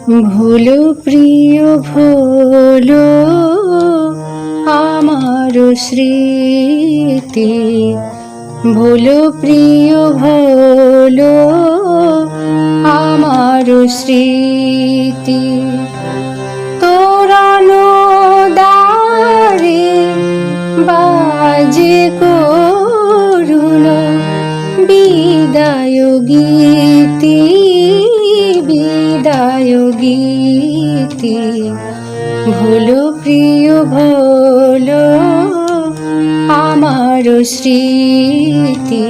ভোলো প্রিয় ভোলো আমার স্মৃতি, ভোলো প্রিয় ভোলো আমার স্মৃতি। তোরানো দ্বারে বাজে করুণ বিদায় গীতি, বিদায় গীতি। ভোলো প্রিয় ভোলো আমার স্মৃতি,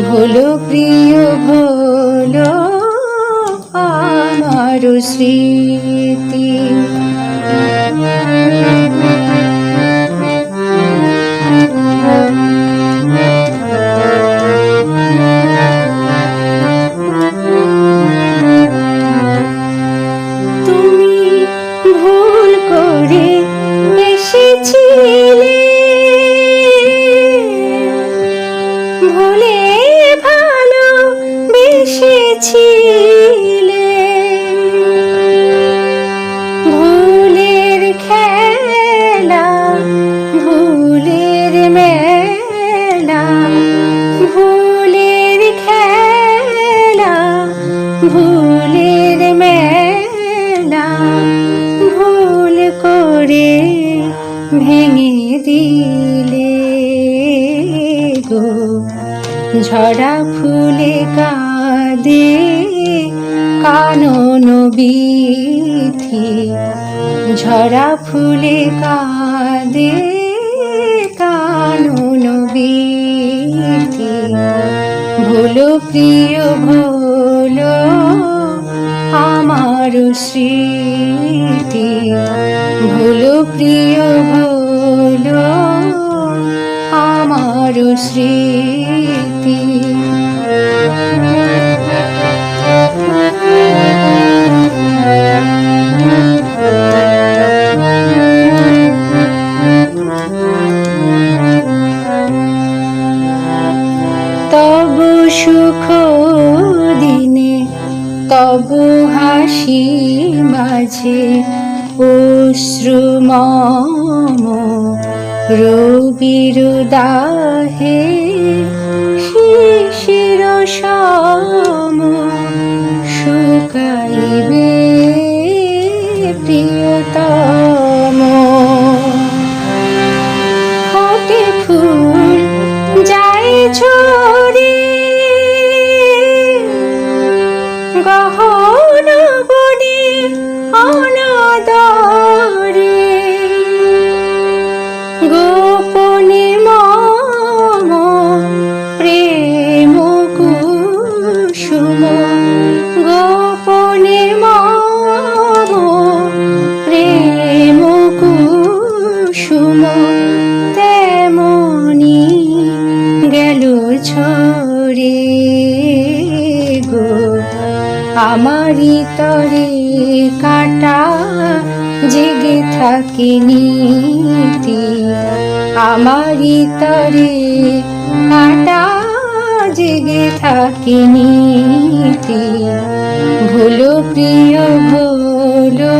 ভোলো প্রিয় ভোলো আমার স্মৃতি। ভুলে ভালো বেসেছিলে, ভুলের খেলা ভুলের মেলা, ভুলের খেলা ভুলের মেলা। ভুল করে ভেঙে দিলে গো, ঝরা ফুলে কাঁদে কানন বিথি, ঝরা ফুলে কাঁদে কানন বিথি। ভোলো প্রিয় ভোলো আমার স্মৃতি, ভোলো প্রিয় ভোলো আমার স্মৃতি। তব সুখ দিনে তব হাসি মাঝে অশ্রু মম রবির দাহে শিশির সম শুকাইবে প্রিয়তম। ফোটে ফুল যায় ঝরে গহন বনে অনাদরে, গোপনে মম প্রেম কুসুম, গোপনে মম প্রেম কুসুম। তেমনি গেল ঝরে গো, আমারি তরে কাটা জেগে থাকে নীতি, আমারি তরে কাটা জেগে থাকে নীতি। ভোলো প্রিয় ভোলো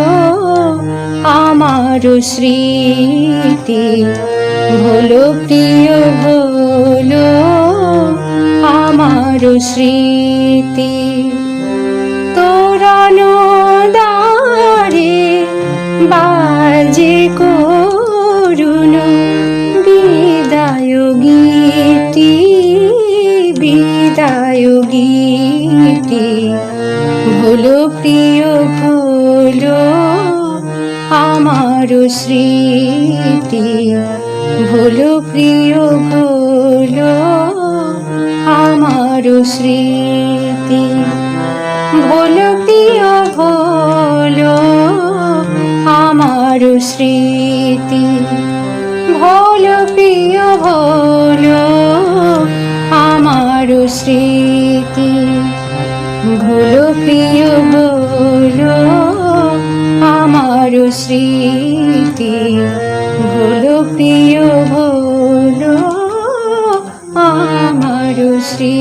আমার স্মৃতি, ভোলো প্রিয় ভোলো আমার স্মৃতি। তোরানো দ্বারে বাজে করুণ বিদায় গীতি, বিদায় গীতি। ভোলো প্রিয় ভোলো আমার স্মৃতি, ভোলো প্রিয় ভোলো আমার স্মৃতি। ভোলো প্রিয় ভোলো আমার স্মৃতি, ভোলো প্রিয় ভোলো আমার স্মৃতি, ভোলো প্রিয় ভোলো আমার স্মৃতি, ভোলো প্রিয় ভোলো আমার শ্রী